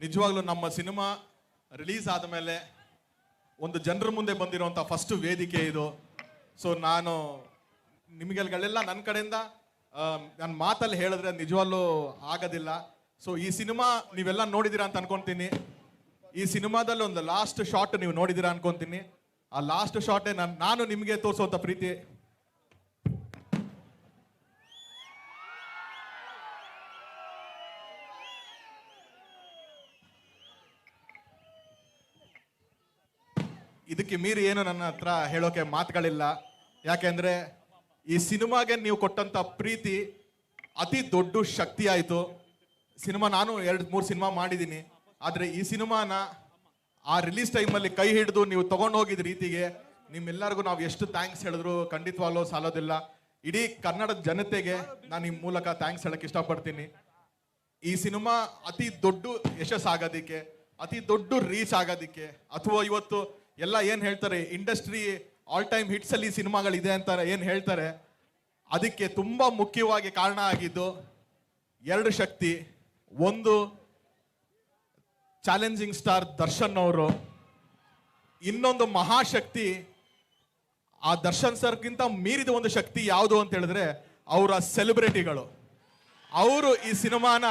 ನಿಜವಾಗ್ಲೂ ನಮ್ಮ cinema release ಆದಮೇಲೆ ಒಂದು ಜನರ ಮುಂದೆ ಬಂದಿರುವಂಥ ಫಸ್ಟ್ ವೇದಿಕೆ ಇದು. ಸೊ ನಾನು ನಿಮಗೆಲ್ಲ ನನ್ನ ಕಡೆಯಿಂದ ನನ್ನ ಮಾತಲ್ಲಿ ಹೇಳಿದ್ರೆ ನಿಜವಾಗ್ಲೂ ಆಗೋದಿಲ್ಲ. ಸೊ ಈ ಸಿನಿಮಾ ನೀವೆಲ್ಲ ನೋಡಿದ್ದೀರಾ ಅಂತ ಅನ್ಕೊಂತೀನಿ. ಈ ಸಿನಿಮಾದಲ್ಲಿ ಒಂದು ಲಾಸ್ಟ್ ಶಾಟ್ ನೀವು ನೋಡಿದ್ದೀರಾ ಅನ್ಕೊಂತೀನಿ. ಆ ಲಾಸ್ಟ್ ಶಾಟೇ ನಾನು ನಿಮಗೆ ತೋರಿಸುವಂಥ ಪ್ರೀತಿ. ಇದಕ್ಕೆ ಮೀರಿ ಏನು ನನ್ನ ಹತ್ರ ಹೇಳೋಕೆ ಮಾತುಗಳಿಲ್ಲ. ಯಾಕೆಂದ್ರೆ ಈ ಸಿನಿಮಾಗೆ ನೀವು ಕೊಟ್ಟಂತ ಪ್ರೀತಿ ಅತಿ ದೊಡ್ಡ ಶಕ್ತಿ ಆಯಿತು. ಸಿನಿಮಾ ನಾನು 2-3 ಸಿನಿಮಾ ಮಾಡಿದ್ದೀನಿ, ಆದರೆ ಈ ಸಿನಿಮಾನ ಆ ರಿಲೀಸ್ ಟೈಮಲ್ಲಿ ಕೈ ಹಿಡಿದು ನೀವು ತಗೊಂಡು ಹೋಗಿದ ರೀತಿಗೆ ನಿಮ್ಮೆಲ್ಲರಿಗೂ ನಾವು ಎಷ್ಟು ಥ್ಯಾಂಕ್ಸ್ ಹೇಳಿದ್ರು ಖಂಡಿತವಾಗ್ಲೂ ಸಾಲೋದಿಲ್ಲ. ಇಡೀ ಕನ್ನಡದ ಜನತೆಗೆ ನಾನು ಈ ಮೂಲಕ ಥ್ಯಾಂಕ್ಸ್ ಹೇಳಕ್ಕೆ ಇಷ್ಟಪಡ್ತೀನಿ. ಈ ಸಿನಿಮಾ ಅತಿ ದೊಡ್ಡ ಯಶಸ್ಸಾಗೋದಕ್ಕೆ, ಅತಿ ದೊಡ್ಡ ರೀಚ್ ಆಗೋದಕ್ಕೆ, ಅಥವಾ ಇವತ್ತು ಎಲ್ಲ ಏನು ಹೇಳ್ತಾರೆ ಇಂಡಸ್ಟ್ರಿ ಆಲ್ ಟೈಮ್ ಹಿಟ್ಸ್ ಅಲ್ಲಿ ಸಿನಿಮಾಗಳಿದೆ ಅಂತಾರೆ ಏನು ಹೇಳ್ತಾರೆ, ಅದಕ್ಕೆ ತುಂಬ ಮುಖ್ಯವಾಗಿ ಕಾರಣ ಆಗಿದ್ದು 2 ಶಕ್ತಿ. ಒಂದು ಚಾಲೆಂಜಿಂಗ್ ಸ್ಟಾರ್ ದರ್ಶನ್ ಅವರು, ಇನ್ನೊಂದು ಮಹಾಶಕ್ತಿ ಆ ದರ್ಶನ್ ಸರ್ಗಿಂತ ಮೀರಿದ ಒಂದು ಶಕ್ತಿ ಯಾವುದು ಅಂತ ಹೇಳಿದ್ರೆ ಅವರ ಸೆಲೆಬ್ರಿಟಿಗಳು. ಅವರು ಈ ಸಿನಿಮಾನ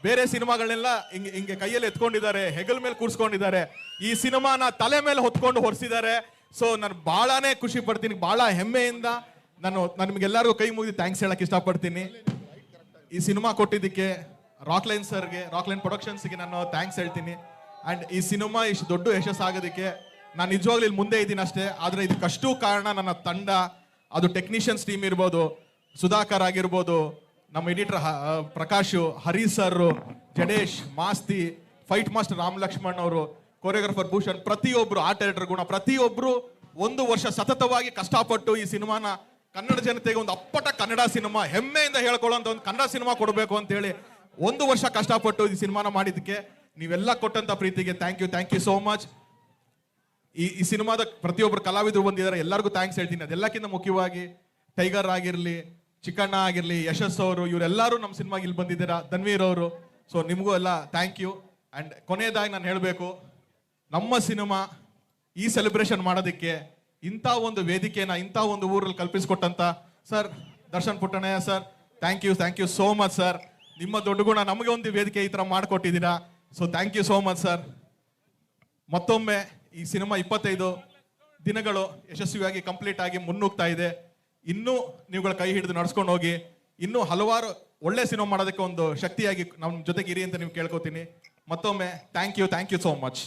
ಬೇರೆ ಸಿನಿಮಾಗಳನ್ನೆಲ್ಲ ಹಿಂಗೆ ಕೈಯಲ್ಲಿ ಎತ್ಕೊಂಡಿದ್ದಾರೆ, ಹೆಗಲ್ ಮೇಲೆ ಕೂರ್ಸ್ಕೊಂಡಿದ್ದಾರೆ. ಈ ಸಿನಿಮಾನ ತಲೆ ಮೇಲೆ ಹೊತ್ಕೊಂಡು ಹೊರಿಸಿದ್ದಾರೆ. ಸೊ ನಾನು ಬಹಳನೇ ಖುಷಿ ಪಡ್ತೀನಿ, ಬಹಳ ಹೆಮ್ಮೆಯಿಂದ ನಾನು ನಿಮ್ಗೆಲ್ಲರಿಗೂ ಕೈ ಮುಗಿದು ಥ್ಯಾಂಕ್ಸ್ ಹೇಳಕ್ ಇಷ್ಟಪಡ್ತೀನಿ. ಈ ಸಿನಿಮಾ ಕೊಟ್ಟಿದ್ದಕ್ಕೆ ರಾಕ್ಲೈನ್ ಸರ್ಗೆ, ರಾಕ್ಲೈನ್ ಪ್ರೊಡಕ್ಷನ್ಸ್ಗೆ ನಾನು ಥ್ಯಾಂಕ್ಸ್ ಹೇಳ್ತೀನಿ. ಅಂಡ್ ಈ ಸಿನಿಮಾ ಇಷ್ಟು ದೊಡ್ಡ ಯಶಸ್ಸಾಗೋದಕ್ಕೆ ನಾನು ನಿಜವಾಗ್ಲೂ ಇಲ್ಲಿ ಮುಂದೆ ಇದ್ದೀನಿ ಅಷ್ಟೇ, ಆದರೆ ಇದಕ್ಕಷ್ಟು ಕಾರಣ ನನ್ನ ತಂಡ. ಅದು ಟೆಕ್ನಿಷಿಯನ್ಸ್ ಟೀಮ್ ಇರ್ಬೋದು, ಸುಧಾಕರ್ ಆಗಿರ್ಬೋದು, ನಮ್ಮ editor Prakash, Hari sir, Jadesh, Masti, fight master Ram Lakshman ಅವರು, ಕೊರಿಯೋಗ್ರಾಫರ್ ಭೂಷಣ್, ಪ್ರತಿಯೊಬ್ರು ಆರ್ಟ್ ಡೈರೆಕ್ಟರ್ ಗುಣ, ಪ್ರತಿಯೊಬ್ರು 1 ವರ್ಷ ಸತತವಾಗಿ ಕಷ್ಟಪಟ್ಟು ಈ ಸಿನಿಮಾನ ಕನ್ನಡ ಜನತೆಗೆ ಒಂದು ಅಪ್ಪಟ ಕನ್ನಡ ಸಿನಿಮಾ, ಹೆಮ್ಮೆಯಿಂದ ಹೇಳ್ಕೊಳ್ಳುವಂತ ಒಂದು ಕನ್ನಡ ಸಿನಿಮಾ ಕೊಡಬೇಕು ಅಂತ ಹೇಳಿ 1 ವರ್ಷ ಕಷ್ಟಪಟ್ಟು ಈ ಸಿನಿಮಾನ ಮಾಡಿದ್ದಕ್ಕೆ ನೀವೆಲ್ಲ ಕೊಟ್ಟಂತ ಪ್ರೀತಿಗೆ ಥ್ಯಾಂಕ್ ಯು ಸೋ ಮಚ್. ಈ ಸಿನಿಮಾದ ಪ್ರತಿಯೊಬ್ಬರು ಕಲಾವಿದರು ಬಂದಿದ್ದಾರೆ, ಎಲ್ಲರಿಗೂ ಥ್ಯಾಂಕ್ಸ್ ಹೇಳ್ತೀನಿ. ಅದೆಲ್ಲಕ್ಕಿಂತ ಮುಖ್ಯವಾಗಿ ಟೈಗರ್ ಆಗಿರ್ಲಿ, ಚಿಕ್ಕಣ್ಣ ಆಗಿರ್ಲಿ, ಯಶಸ್ ಅವರು, ಇವರೆಲ್ಲರೂ ನಮ್ಮ ಸಿನಿಮಾಗೆ ಇಲ್ಲಿ ಬಂದಿದ್ದೀರಾ, ಧನ್ವೀರ್ ಅವರು. ಸೊ ನಿಮಗೂ ಎಲ್ಲ ಥ್ಯಾಂಕ್ ಯು. ಅಂಡ್ ಕೊನೆಯದಾಗಿ ನಾನು ಹೇಳಬೇಕು, ನಮ್ಮ ಸಿನಿಮಾ ಈ ಸೆಲೆಬ್ರೇಷನ್ ಮಾಡೋದಕ್ಕೆ ಇಂಥ ಒಂದು ವೇದಿಕೆನ ಇಂಥ ಒಂದು ಊರಲ್ಲಿ ಕಲ್ಪಿಸಿಕೊಟ್ಟಂತ sir Darshan Puttannaiah sir, thank you so much sir. ನಿಮ್ಮ ದೊಡ್ಡ ಗುಣ ನಮಗೆ ಒಂದು ವೇದಿಕೆ ಈ ಥರ ಮಾಡಿಕೊಟ್ಟಿದ್ದೀರಾ. So thank you so much sir. ಮತ್ತೊಮ್ಮೆ ಈ ಸಿನಿಮಾ 25 ದಿನಗಳು ಯಶಸ್ವಿಯಾಗಿ ಕಂಪ್ಲೀಟ್ ಆಗಿ ಮುನ್ನುಗ್ತಾ ಇದೆ. ಇನ್ನೂ ನೀವುಗಳ ಕೈ ಹಿಡಿದು ನಡ್ಸ್ಕೊಂಡು ಹೋಗಿ, ಇನ್ನೂ ಹಲವಾರು ಒಳ್ಳೆ ಸಿನಿಮಾ ಮಾಡೋದಕ್ಕೆ ಒಂದು ಶಕ್ತಿಯಾಗಿ ನಮ್ಮ ಜೊತೆಗೆ ಇರಿ ಅಂತ ನೀವು ಕೇಳ್ಕೊತೀನಿ. ಮತ್ತೊಮ್ಮೆ ಥ್ಯಾಂಕ್ ಯು ಸೋ ಮಚ್.